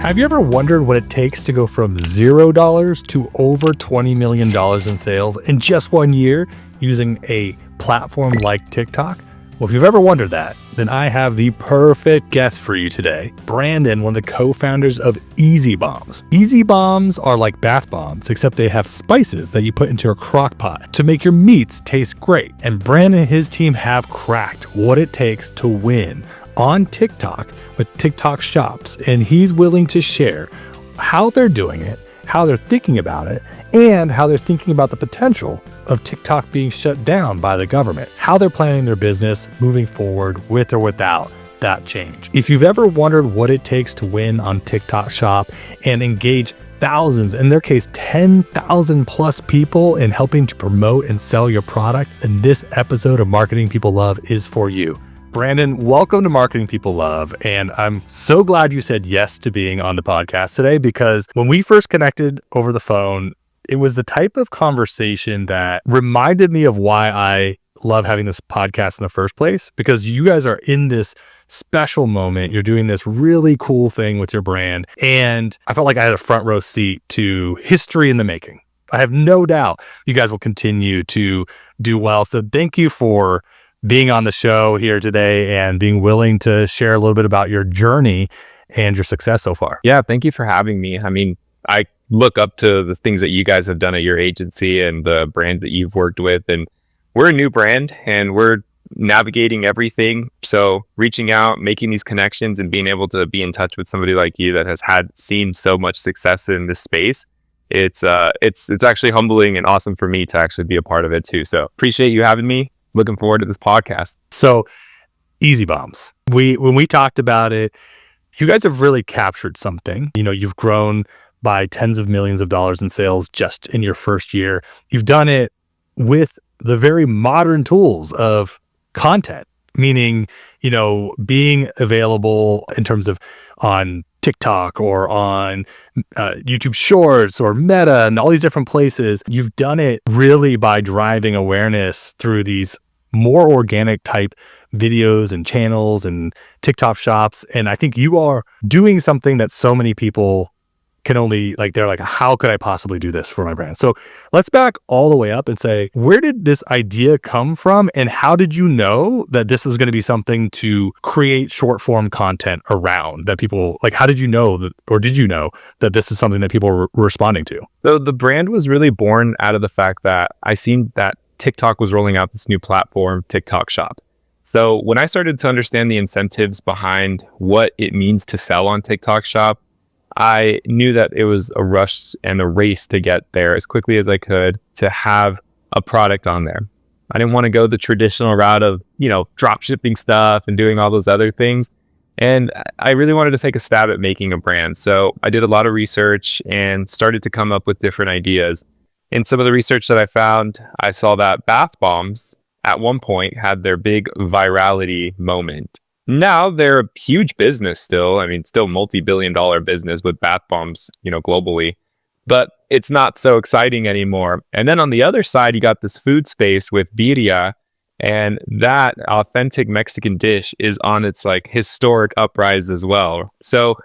Have you ever wondered what it takes to go from $0 to over $20 million in sales in just 1 year using a platform like TikTok? Well, if you've ever wondered that, then I have the perfect guest for you today. Brandon, one of the co-founders of Easy Bombs. Easy Bombs are like bath bombs, except they have spices that you put into a crock pot to make your meats taste great. And Brandon and his team have cracked what it takes to win on TikTok with TikTok shops. And he's willing to share how they're doing it, how they're thinking about it, and how they're thinking about the potential of TikTok being shut down by the government, how they're planning their business moving forward with or without that change. If you've ever wondered what it takes to win on TikTok Shop and engage thousands, in their case 10,000 plus people in helping to promote and sell your product, then this episode of Marketing People Love is for you. Brandon, welcome to Marketing People Love. And I'm so glad you said yes to being on the podcast today, because when we first connected over the phone, it was the type of conversation that reminded me of why I love having this podcast in the first place, because you guys are in this special moment. You're doing this really cool thing with your brand. And I felt like I had a front row seat to history in the making. I have no doubt you guys will continue to do well. So thank you for being on the show here today and being willing to share a little bit about your journey and your success so far. Yeah, thank you for having me. I mean, I look up to the things that you guys have done at your agency and the brands that you've worked with. And we're a new brand and we're navigating everything. So reaching out, making these connections and being able to be in touch with somebody like you that has seen so much success in this space. It's actually humbling and awesome for me to actually be a part of it too. So appreciate you having me. Looking forward to this podcast. So Easy Bombs, when we talked about it, you guys have really captured something. You know, you've grown by tens of millions of dollars in sales just in your first year. You've done it with the very modern tools of content, meaning, you know, being available in terms of on TikTok or on YouTube Shorts or Meta and all these different places. You've done it really by driving awareness through these more organic type videos and channels and TikTok shops. And I think you are doing something that so many people can only, like, they're like, how could I possibly do this for my brand? So let's back all the way up and say, where did this idea come from? And how did you know that this was going to be something to create short form content around that people, like, how did you know that, or did you know that this is something that people were responding to? So the brand was really born out of the fact that I seen that TikTok was rolling out this new platform, TikTok Shop. So when I started to understand the incentives behind what it means to sell on TikTok Shop, I knew that it was a rush and a race to get there as quickly as I could to have a product on there. I didn't want to go the traditional route of, you know, drop shipping stuff and doing all those other things. And I really wanted to take a stab at making a brand. So I did a lot of research and started to come up with different ideas. In some of the research that I found, I saw that bath bombs at one point had their big virality moment. Now they're a huge business still. I mean, still multi-billion-dollar business with bath bombs, you know, globally, but it's not so exciting anymore. And then on the other side, you got this food space with birria, and that authentic Mexican dish is on its like historic uprise as well. So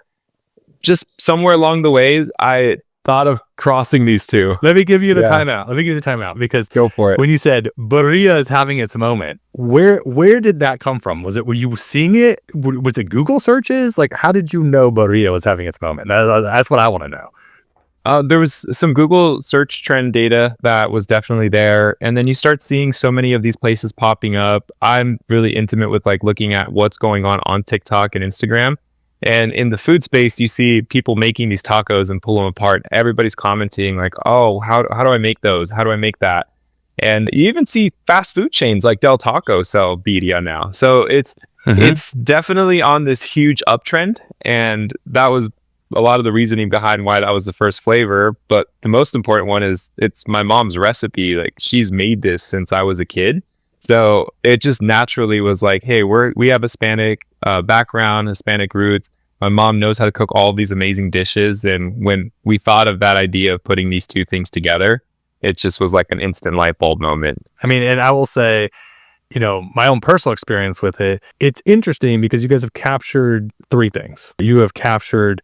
just somewhere along the way, I thought of crossing these two. Let me give you the timeout. Let me give you the timeout, because go for it. When you said birria is having its moment, where did that come from? Were you seeing it? Was it Google searches? Like, how did you know birria was having its moment? That's what I want to know. There was some Google search trend data that was definitely there. And then you start seeing so many of these places popping up. I'm really intimate with like looking at what's going on TikTok and Instagram. And in the food space, you see people making these tacos and pull them apart. Everybody's commenting like, oh, how do I make those? How do I make that? And you even see fast food chains like Del Taco sell birria now. So it's definitely on this huge uptrend. And that was a lot of the reasoning behind why that was the first flavor. But the most important one is it's my mom's recipe. Like, she's made this since I was a kid. So it just naturally was like, hey, we have Hispanic background, Hispanic roots. My mom knows how to cook all of these amazing dishes. And when we thought of that idea of putting these two things together, it just was like an instant light bulb moment. I mean, and I will say, you know, my own personal experience with it, it's interesting because you guys have captured three things. You have captured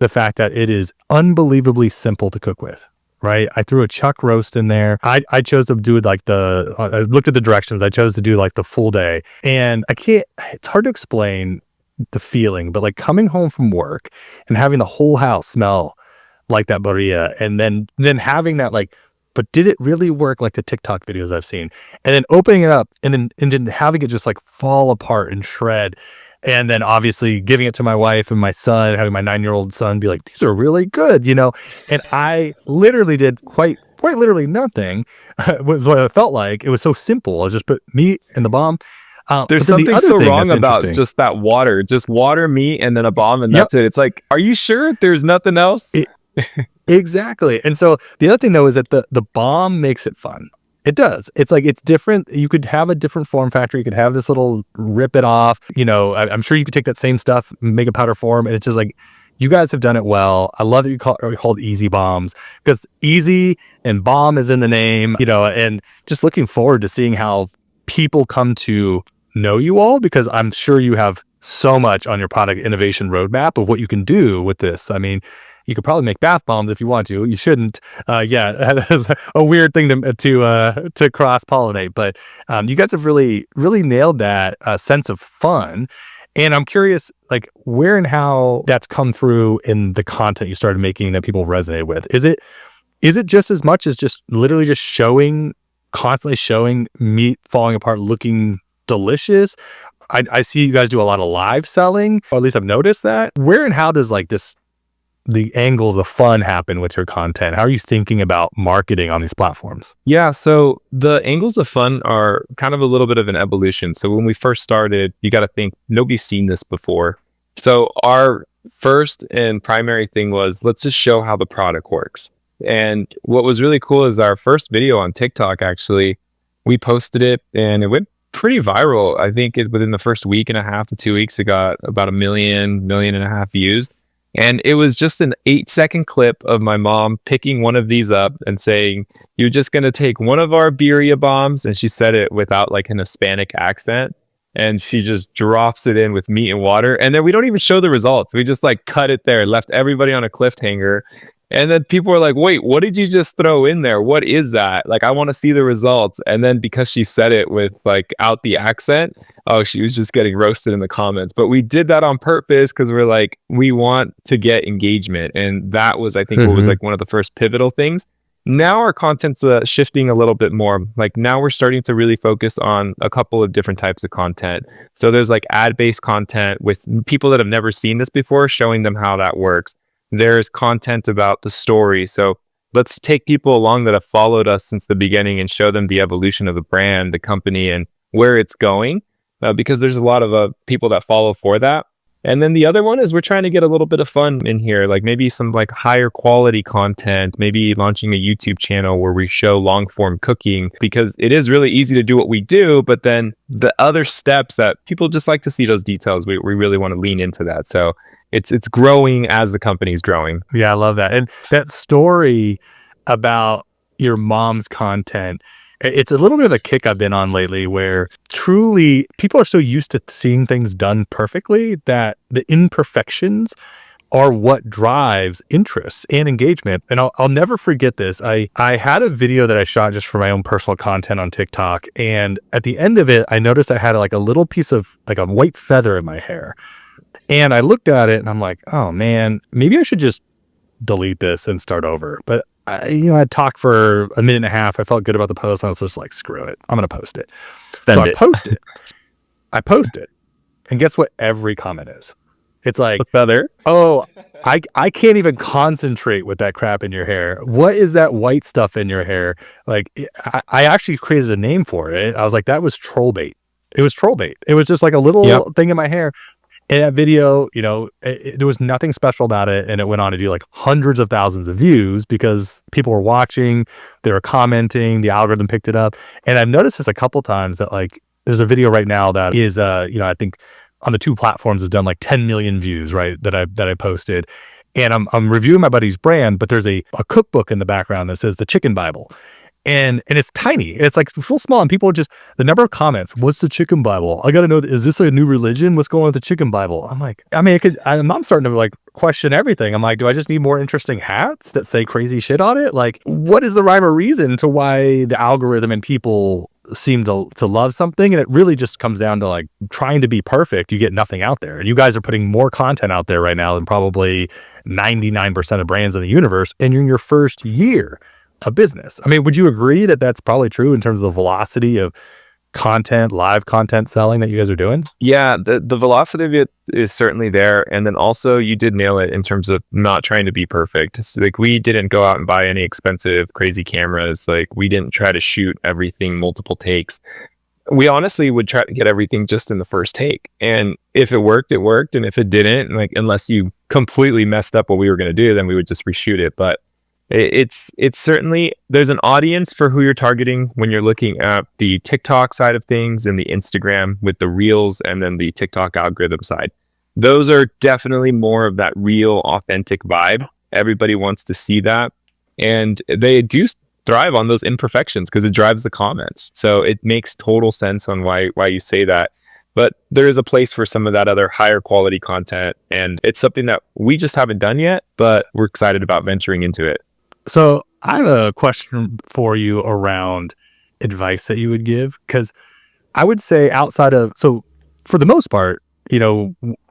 the fact that it is unbelievably simple to cook with. Right. I threw a chuck roast in there. I chose to do like I looked at the directions. I chose to do like the full day. And it's hard to explain the feeling, but like coming home from work and having the whole house smell like that birria, and then having that like, but did it really work like the TikTok videos I've seen? And then opening it up and then having it just like fall apart and shred. And then obviously giving it to my wife and my son, having my 9-year-old son be like, these are really good, you know? And I literally did quite literally nothing was what it felt like. It was so simple. I just put meat in the bomb. There's something so wrong about just that water. Just water, meat, and then a bomb, and that's it. It's like, are you sure there's nothing else? Exactly. And so the other thing though is that the bomb makes it fun. It does. It's like, it's different. You could have a different form factor. You could have this little rip it off. You know, I'm sure you could take that same stuff, make a powder form. And it's just like, you guys have done it well. I love that you called easy bombs, because easy and bomb is in the name, you know, and just looking forward to seeing how people come to know you all, because I'm sure you have so much on your product innovation roadmap of what you can do with this. I mean, you could probably make bath bombs if you want to. You shouldn't. That's a weird thing to cross pollinate. But you guys have really nailed that sense of fun. And I'm curious, like, where and how that's come through in the content you started making that people resonate with. Is it just as much as just literally just constantly showing meat falling apart, looking delicious? I see you guys do a lot of live selling, or at least I've noticed that. Where and how does like the angles, the fun happen with your content? How are you thinking about marketing on these platforms? Yeah, so the angles of fun are kind of a little bit of an evolution. So when we first started, you got to think nobody's seen this before. So our first and primary thing was, let's just show how the product works. And what was really cool is our first video on TikTok, actually, we posted it and it went pretty viral. I think within the first week and a half to 2 weeks, it got about 1.5 million views. And it was just an 8-second clip of my mom picking one of these up and saying, you're just going to take one of our birria bombs. And she said it without like an Hispanic accent. And she just drops it in with meat and water. And then we don't even show the results. We just like cut it there, left everybody on a cliffhanger. And then people were like, wait, what did you just throw in there? What is that? Like, I want to see the results. And then because she said it with like out the accent, oh, she was just getting roasted in the comments. But we did that on purpose because we're like, we want to get engagement. And that was, I think, what was like one of the first pivotal things. Now our content's shifting a little bit more. Like now we're starting to really focus on a couple of different types of content. So there's like ad-based content with people that have never seen this before, showing them how that works. There's content about the story. So let's take people along that have followed us since the beginning and show them the evolution of the brand, the company, and where it's going, because there's a lot of people that follow for that. And then the other one is we're trying to get a little bit of fun in here, like maybe some like higher quality content, maybe launching a YouTube channel where we show long form cooking, because it is really easy to do what we do, but then the other steps that people just like to see those details, we really want to lean into that. So it's growing as the company's growing. Yeah, I love that. And that story about your mom's content, it's a little bit of a kick I've been on lately, where truly people are so used to seeing things done perfectly that the imperfections are what drives interest and engagement. And I'll never forget this. I had a video that I shot just for my own personal content on TikTok. And at the end of it, I noticed I had like a little piece of like a white feather in my hair. And I looked at it and I'm like, oh man, maybe I should just delete this and start over. But I talked for a minute and a half. I felt good about the post. And I was just like, screw it. I'm going to post it. I post it. And guess what every comment is? It's like, a feather. Oh, I can't even concentrate with that crap in your hair. What is that white stuff in your hair? Like, I actually created a name for it. I was like, that was troll bait. It was troll bait. It was just like a little thing in my hair. And that video, there was nothing special about it. And it went on to do like hundreds of thousands of views because people were watching, they were commenting, the algorithm picked it up. And I've noticed this a couple times that like, there's a video right now that is, I think on the 2 platforms has done like 10 million views, right? That I posted. And I'm reviewing my buddy's brand, but there's a cookbook in the background that says the Chicken Bible. and it's tiny. It's like real small, and people just the number of comments. What's the chicken Bible? I got to know. Is this a new religion? What's going on with the chicken Bible? I'm like, I mean, I'm starting to like question everything. I'm like, do I just need more interesting hats that say crazy shit on it? Like, what is the rhyme or reason to why the algorithm and people seem to love something? And it really just comes down to like trying to be perfect. You get nothing out there, and you guys are putting more content out there right now than probably 99% of brands in the universe, and you're in your first year a business. I mean, would you agree that that's probably true in terms of the velocity of content, live content selling that you guys are doing? Yeah, the velocity of it is certainly there. And then also you did nail it in terms of not trying to be perfect. It's like we didn't go out and buy any expensive, crazy cameras. Like we didn't try to shoot everything multiple takes. We honestly would try to get everything just in the first take. And if it worked, it worked. And if it didn't, like unless you completely messed up what we were going to do, then we would just reshoot it. But it's certainly, there's an audience for who you're targeting when you're looking at the TikTok side of things and the Instagram with the reels and then the TikTok algorithm side. Those are definitely more of that real authentic vibe. Everybody wants to see that, and they do thrive on those imperfections because it drives the comments. So it makes total sense on why you say that. But there is a place for some of that other higher quality content, and it's something that we just haven't done yet, but we're excited about venturing into it. So I have a question for you around advice that you would give, because I would say so for the most part,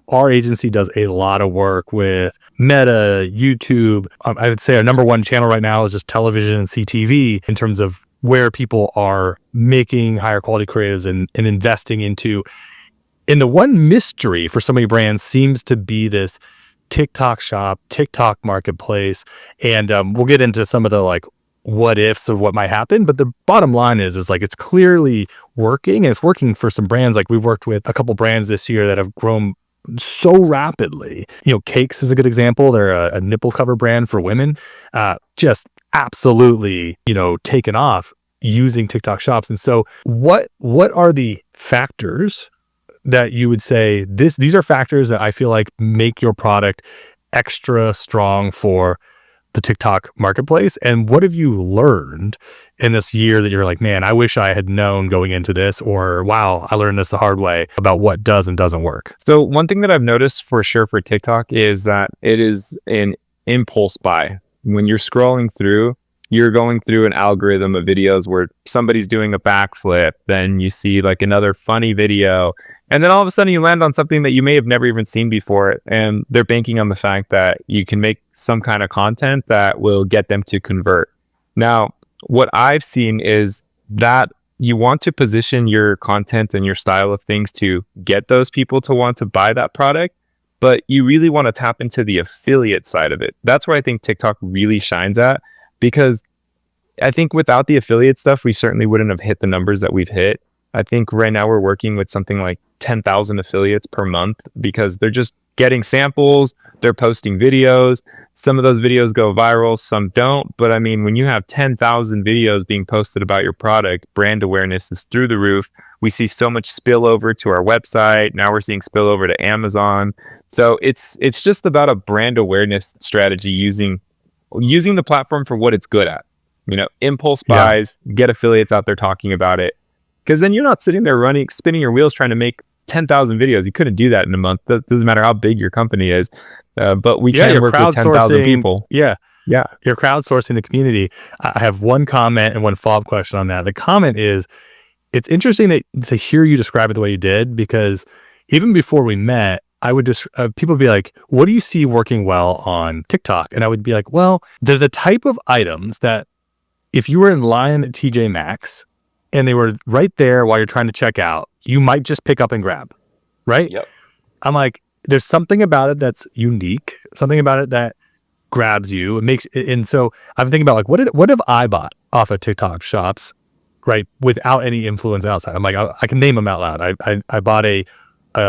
our agency does a lot of work with Meta, YouTube. I would say our number one channel right now is just television and CTV in terms of where people are making higher quality creatives and investing into. And the one mystery for so many brands seems to be this TikTok shop, TikTok marketplace. And we'll get into some of the like what ifs of what might happen. But the bottom line is like it's clearly working, and it's working for some brands. Like we've worked with a couple brands this year that have grown so rapidly. Cakes is a good example. They're a nipple cover brand for women. Just absolutely, taken off using TikTok shops. And so what are the factors that you would say these are factors that I feel like make your product extra strong for the TikTok marketplace? And what have you learned in this year that you're like, man, I wish I had known going into this, or wow, I learned this the hard way about what does and doesn't work? So one thing that I've noticed for sure for TikTok is that it is an impulse buy. When you're scrolling through, you're going through an algorithm of videos where somebody's doing a backflip, then you see like another funny video, and then all of a sudden you land on something that you may have never even seen before. And they're banking on the fact that you can make some kind of content that will get them to convert. Now, what I've seen is that you want to position your content and your style of things to get those people to want to buy that product, but you really want to tap into the affiliate side of it. That's where I think TikTok really shines at. Because I think without the affiliate stuff, we certainly wouldn't have hit the numbers that we've hit. I think right now we're working with something like 10,000 affiliates per month because they're just getting samples, they're posting videos. Some of those videos go viral, some don't. But I mean, when you have 10,000 videos being posted about your product, brand awareness is through the roof. We see so much spillover to our website. Now we're seeing spillover to Amazon. So it's just about a brand awareness strategy using the platform for what it's good at. Impulse buys, get affiliates out there talking about it. Because then you're not sitting there spinning your wheels trying to make 10,000 videos. You couldn't do that in a month. That doesn't matter how big your company is. But we can work with 10,000 people. Yeah. You're crowdsourcing the community. I have one comment and one follow-up question on that. The comment is, it's interesting to hear you describe it the way you did, because even before we met, I would just, people would be like, what do you see working well on TikTok? And I would be like, well, they're the type of items that if you were in line at TJ Maxx and they were right there while you're trying to check out, you might just pick up and grab, right? Yep. I'm like, there's something about it that's unique, something about it that grabs you. And so I'm thinking about like, what have I bought off of TikTok shops, right? Without any influence outside. I'm like, I can name them out loud. I bought a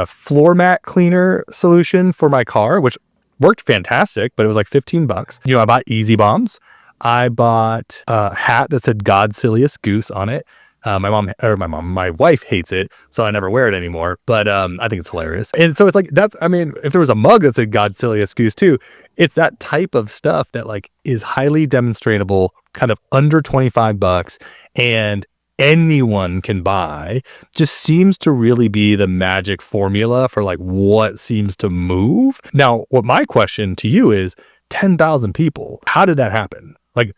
floor mat cleaner solution for my car, which worked fantastic, but it was like $15. I bought Easy Bombs. I bought a hat that said God Silliest Goose on it. My wife hates it, so I never wear it anymore. But I think it's hilarious. And so it's like that's. I mean, if there was a mug that's a God silly excuse too, it's that type of stuff that like is highly demonstratable, kind of under $25, and anyone can buy. Just seems to really be the magic formula for like what seems to move. Now, what my question to you is 10,000 people. How did that happen? Like,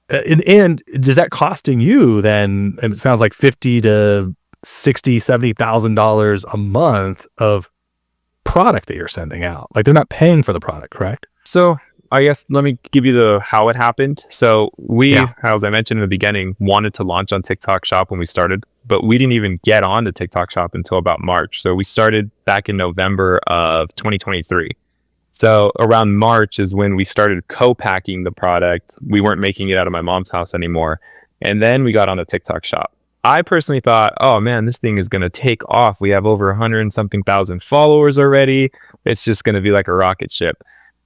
and does that costing you then? It sounds like 50 to 60, $70,000 a month of product that you're sending out. Like they're not paying for the product, correct? So I guess let me give you the how it happened. So we, as I mentioned in the beginning, wanted to launch on TikTok Shop when we started, but we didn't even get on to TikTok Shop until about March. So we started back in November of 2023. So around March is when we started co-packing the product. We weren't making it out of my mom's house anymore. And then we got on a TikTok Shop. I personally thought, oh man, this thing is going to take off. We have over 100 and something thousand followers already. It's just going to be like a rocket ship.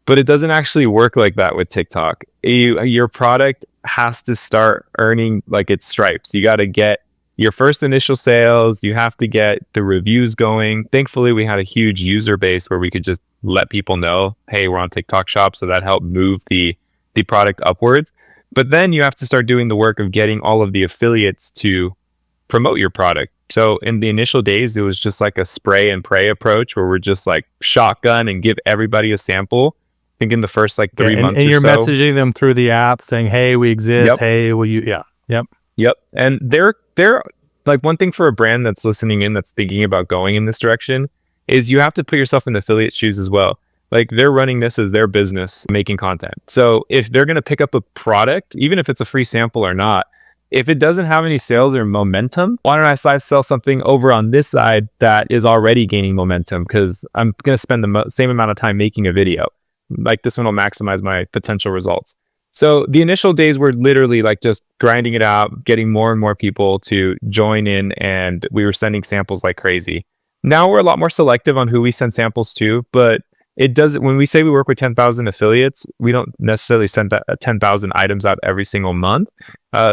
But it doesn't actually work like that with TikTok. Your product has to start earning like its stripes. You got to get your first initial sales. You have to get the reviews going. Thankfully, we had a huge user base where we could just let people know, hey, we're on TikTok Shop. So that helped move the product upwards. But then you have to start doing the work of getting all of the affiliates to promote your product. So in the initial days, it was just like a spray and pray approach where we're just like shotgun and give everybody a sample. I think in the first like 3 months and or you're so. messaging them through the app saying, hey, we exist. Yep. Hey, will you? Yeah. Yep. And they're like, one thing for a brand that's listening in, that's thinking about going in this direction, is you have to put yourself in the affiliate shoes as well. Like they're running this as their business, making content. So if they're going to pick up a product, even if it's a free sample or not, if it doesn't have any sales or momentum, why don't I sell something over on this side that is already gaining momentum? Because I'm going to spend the same amount of time making a video. Like this one will maximize my potential results. So the initial days were literally like just grinding it out, getting more and more people to join in, and we were sending samples like crazy. Now we're a lot more selective on who we send samples to, but it doesn't, when we say we work with 10,000 affiliates, we don't necessarily send 10,000 items out every single month.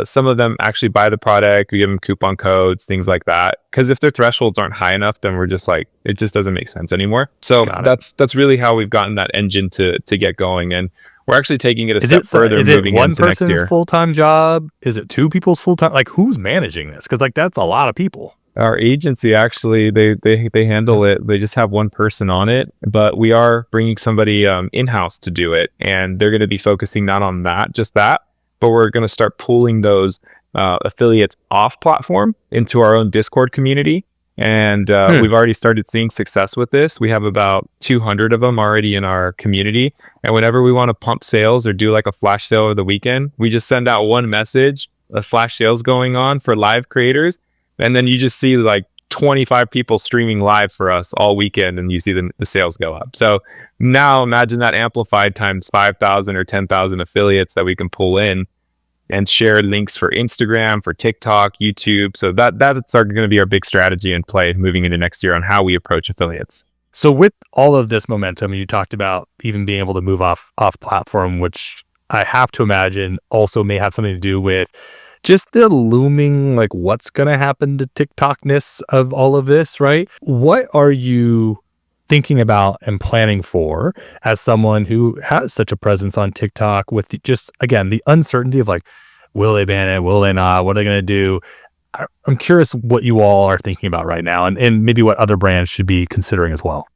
Some of them actually buy the product, we give them coupon codes, things like that. Because if their thresholds aren't high enough, then we're just like, it just doesn't make sense anymore. So that's really how we've gotten that engine to get going. And we're actually taking it a step further, moving into next year. Is it one person's full-time job? Is it two people's full-time? Like who's managing this? Because like that's a lot of people. Our agency, actually, they handle it. They just have one person on it, but we are bringing somebody in-house to do it. And they're going to be focusing not on just that, but we're going to start pulling those affiliates off platform into our own Discord community. And we've already started seeing success with this. We have about 200 of them already in our community. And whenever we want to pump sales or do like a flash sale over the weekend, we just send out one message, a flash sales going on for live creators. And then you just see like 25 people streaming live for us all weekend, and you see the sales go up. So now imagine that amplified times 5,000 or 10,000 affiliates that we can pull in and share links for Instagram, for TikTok, YouTube. So that's going to be our big strategy and play moving into next year on how we approach affiliates. So with all of this momentum, you talked about even being able to move off platform, which I have to imagine also may have something to do with just the looming, like what's going to happen to TikTokness of all of this, right? What are you thinking about and planning for as someone who has such a presence on TikTok with just, again, the uncertainty of like, will they ban it? Will they not? What are they going to do? I'm curious what you all are thinking about right now, and maybe what other brands should be considering as well.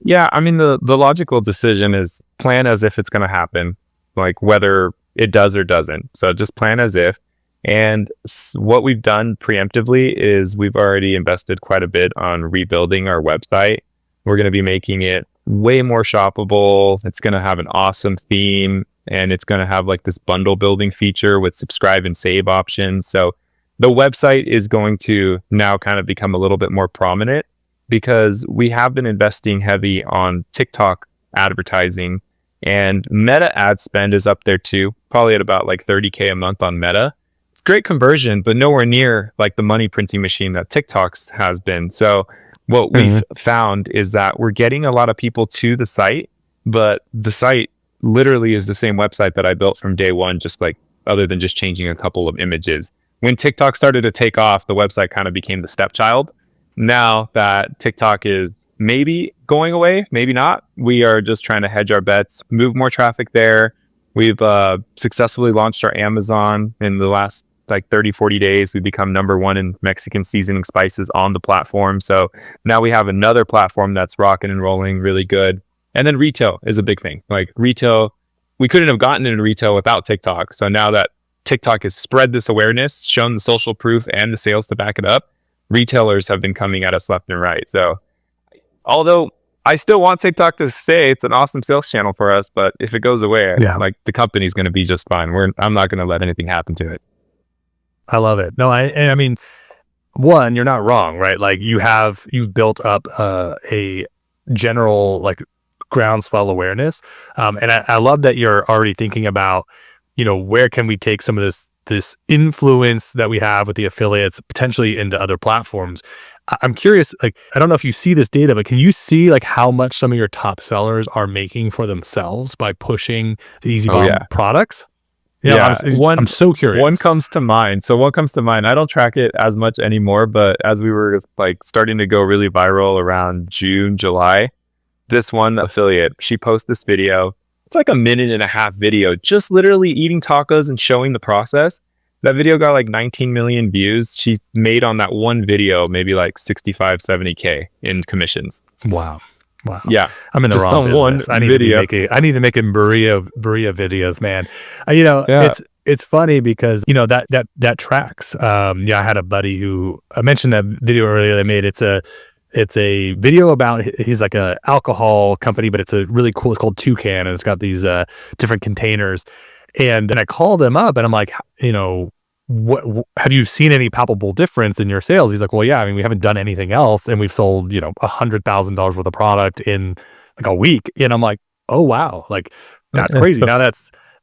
Yeah, I mean, the logical decision is plan as if it's going to happen, like whether it does or doesn't. So just plan as if. And what we've done preemptively is we've already invested quite a bit on rebuilding our website. We're going to be making it way more shoppable. It's going to have an awesome theme, and it's going to have like this bundle building feature with subscribe and save options. So the website is going to now kind of become a little bit more prominent because we have been investing heavy on TikTok advertising. And Meta ad spend is up there too, probably at about like 30K a month on Meta. It's great conversion, but nowhere near like the money printing machine that TikTok's has been. So what we've found is that we're getting a lot of people to the site, but the site literally is the same website that I built from day one, just like other than just changing a couple of images. when TikTok started to take off, the website kind of became the stepchild. Now that TikTok is maybe going away, maybe not, we are just trying to hedge our bets, move more traffic there. We've successfully launched our Amazon in the last like 30, 40 days. We've become #1 in Mexican seasoning spices on the platform. So now we have another platform that's rocking and rolling really good. And then retail is a big thing. Like retail, we couldn't have gotten into retail without TikTok. So now that TikTok has spread this awareness, shown the social proof and the sales to back it up, retailers have been coming at us left and right. So although I still want TikTok to say it's an awesome sales channel for us, but if it goes away, like the company's going to be just fine. I'm not going to let anything happen to it. I love it. No, I mean, one, you're not wrong, right? Like you've built up a general like groundswell awareness. And I love that you're already thinking about, where can we take some of this influence that we have with the affiliates potentially into other platforms. I'm curious, like, I don't know if you see this data, but can you see like how much some of your top sellers are making for themselves by pushing the Easy Bomb products? Honestly, I'm so curious. One comes to mind. I don't track it as much anymore, but as we were like starting to go really viral around June, July, this one affiliate, she posts this video. It's like a 1.5-minute video, just literally eating tacos and showing the process. That video got like 19 million views. She made on that one video maybe like 65, 70K in commissions. Wow. Yeah. I'm in the wrong business. I need to make a burrito videos, man. It's funny because, that tracks. I had a buddy who, I mentioned that video earlier they made. It's a video about, he's like a alcohol company, but it's really cool. It's called Toucan, and it's got these different containers. And then I called him up and I'm like, what have you seen any palpable difference in your sales? He's like, well, yeah, I mean, we haven't done anything else, and we've sold, $100,000 worth of product in like a week. And I'm like, oh wow, like that's crazy. Now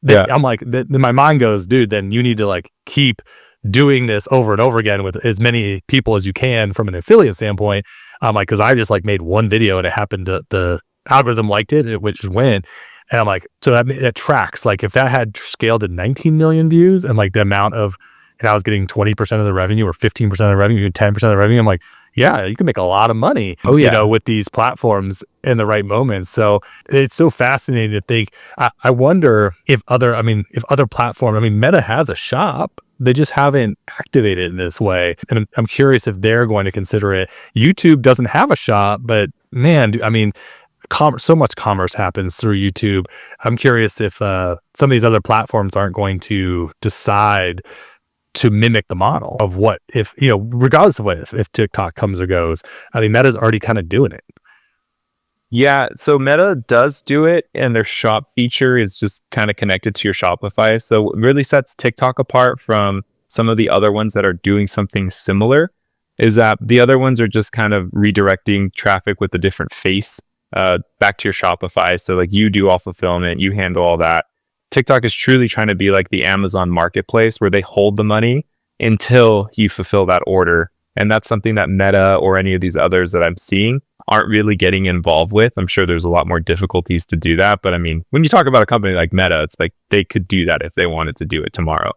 I'm like, then my mind goes, dude, then you need to like keep doing this over and over again with as many people as you can from an affiliate standpoint. I'm like, because I just like made one video and it happened to the algorithm liked it, which went. And I'm like, so that tracks. Like if that had scaled to 19 million views and like the amount of, and I was getting 20% of the revenue or 15% of the revenue, 10% of the revenue, I'm like, yeah, you can make a lot of money, with these platforms in the right moments. So it's so fascinating to think. I wonder if other platforms, Meta has a shop. They just haven't activated it in this way. And I'm curious if they're going to consider it. YouTube doesn't have a shop, but man, so much commerce happens through YouTube. I'm curious if some of these other platforms aren't going to decide to mimic the model of what if, regardless of what if TikTok comes or goes. Meta's already kind of doing it. Yeah, so Meta does do it, and their shop feature is just kind of connected to your Shopify. So what really sets TikTok apart from some of the other ones that are doing something similar is that the other ones are just kind of redirecting traffic with a different face back to your Shopify. So like you do all fulfillment, you handle all that. TikTok is truly trying to be like the Amazon marketplace where they hold the money until you fulfill that order. And that's something that Meta or any of these others that I'm seeing aren't really getting involved with. I'm sure there's a lot more difficulties to do that. But when you talk about a company like Meta, it's like they could do that if they wanted to do it tomorrow.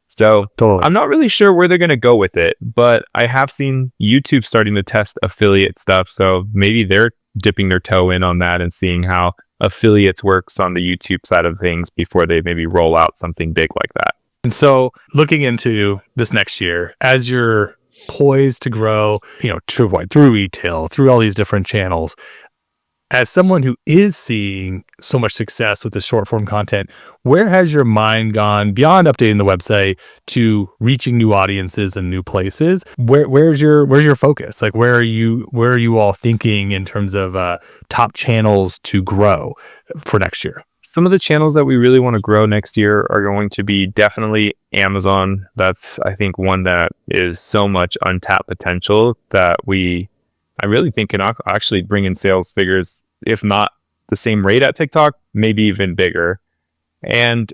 So totally. I'm not really sure where they're going to go with it, but I have seen YouTube starting to test affiliate stuff. So maybe they're dipping their toe in on that and seeing how affiliates works on the YouTube side of things before they maybe roll out something big like that. And so looking into this next year, as you're poised to grow, through retail, through all these different channels, as someone who is seeing so much success with the short form content, where has your mind gone beyond updating the website to reaching new audiences and new places? Where's your focus? Like, where are you all thinking in terms of top channels to grow for next year? Some of the channels that we really want to grow next year are going to be definitely Amazon. That's, I think, one that is so much untapped potential that I really think can actually bring in sales figures, if not the same rate at TikTok, maybe even bigger. And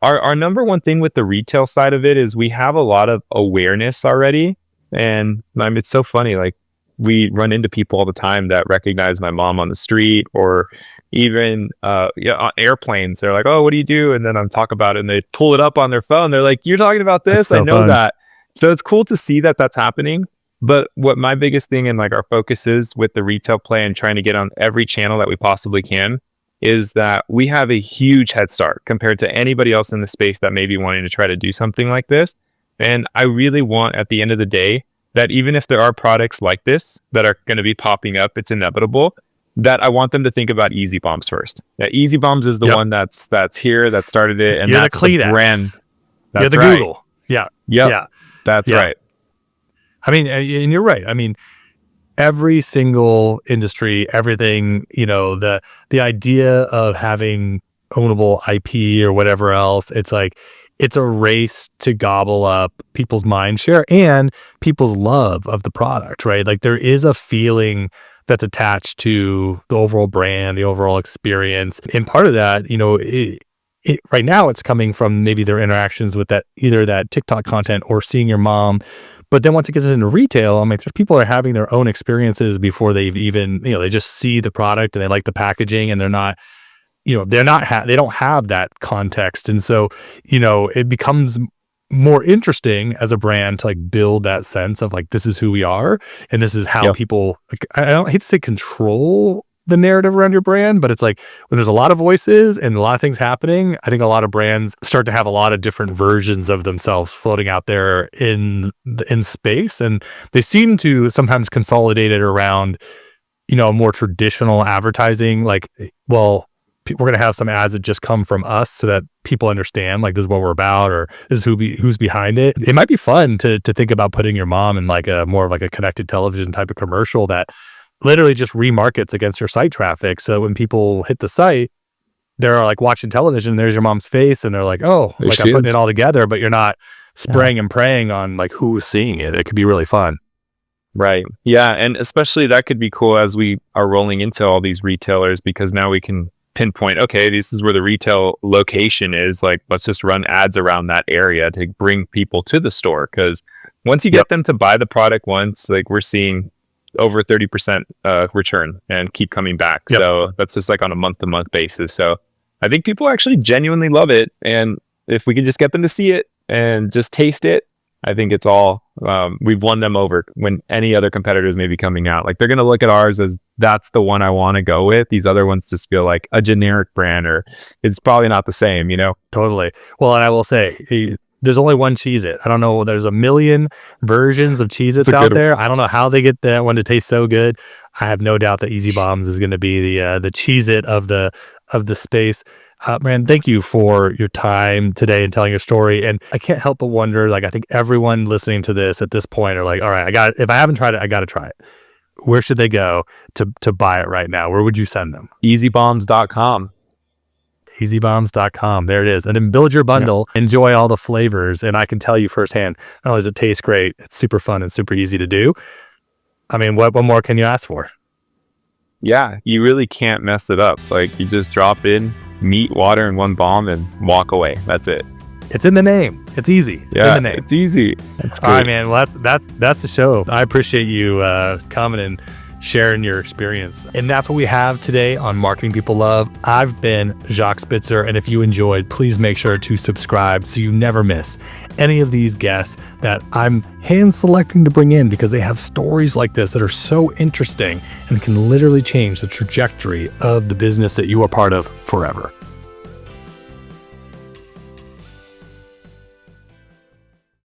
our number one thing with the retail side of it is we have a lot of awareness already. And it's so funny, like we run into people all the time that recognize my mom on the street, or even on airplanes. They're like, oh, what do you do? And then I'm talking about it and they pull it up on their phone. They're like, you're talking about this? So I know fun. That. So it's cool to see that that's happening. But what my biggest thing and like our focus is with the retail play and trying to get on every channel that we possibly can is that we have a huge head start compared to anybody else in the space that may be wanting to try to do something like this. And I really want at the end of the day that even if there are products like this that are going to be popping up, it's inevitable, that I want them to think about Easy Bombs first. That Easy Bombs is the one that's here, that started it, and that's the brand. That's the right. Google. Yeah. Yep. Yeah. That's right. I mean, and you're right. I mean, every single industry, everything, the idea of having ownable IP or whatever else, it's like, it's a race to gobble up people's mind share and people's love of the product, right? Like there is a feeling that's attached to the overall brand, the overall experience. And part of that, right now it's coming from maybe their interactions with either that TikTok content or seeing your mom. But then once it gets into retail, I mean, there's people are having their own experiences before they've even, they just see the product and they like the packaging and they're not, they don't have that context. And so, it becomes more interesting as a brand to like build that sense of like, this is who we are. And this is how people, like, I don't hate to say control the narrative around your brand, but it's like when there's a lot of voices and a lot of things happening, I think a lot of brands start to have a lot of different versions of themselves floating out there in space. And they seem to sometimes consolidate it around, more traditional advertising, like, well, we're going to have some ads that just come from us so that people understand like this is what we're about, or this is who's behind it. It might be fun to think about putting your mom in like a more of like a connected television type of commercial that literally just remarkets against your site traffic. So when people hit the site, they're like watching television, there's your mom's face and they're like, oh, like I'm putting it all together, but you're not spraying and praying on like who's seeing it. It could be really fun. Right. Yeah. And especially that could be cool as we are rolling into all these retailers, because now we can pinpoint, okay, this is where the retail location is. Like, let's just run ads around that area to bring people to the store. Because once you get them to buy the product once, like we're seeing over 30% return and keep coming back. So that's just like on a month-to-month basis. So I think people actually genuinely love it. And if we can just get them to see it and just taste it, I think it's all, we've won them over when any other competitors may be coming out. Like they're going to look at ours as that's the one I want to go with. These other ones just feel like a generic brand, or it's probably not the same, Totally. Well, and I will say, there's only one Cheez-It. I don't know. There's a million versions of Cheez-Its out there. I don't know how they get that one to taste so good. I have no doubt that Easy Bombs is going to be the Cheez-It of the space. Man, thank you for your time today and telling your story. And I can't help but wonder, like, I think everyone listening to this at this point are like, all right, if I haven't tried it, I got to try it. Where should they go to buy it right now? Where would you send them? Easybombs.com. Easybombs.com. There it is. And then build your bundle, enjoy all the flavors. And I can tell you firsthand, not only does it taste great, it's super fun and super easy to do. I mean, what more can you ask for? Yeah, you really can't mess it up. Like you just drop in meat, water, and one bomb and walk away. That's it. It's in the name. It's easy. It's in the name. It's easy. That's good. All right, man. Well, that's the show. I appreciate you coming and sharing your experience. And that's what we have today on Marketing People Love. I've been Jacques Spitzer, and if you enjoyed, please make sure to subscribe so you never miss any of these guests that I'm hand selecting to bring in, because they have stories like this that are so interesting and can literally change the trajectory of the business that you are part of forever.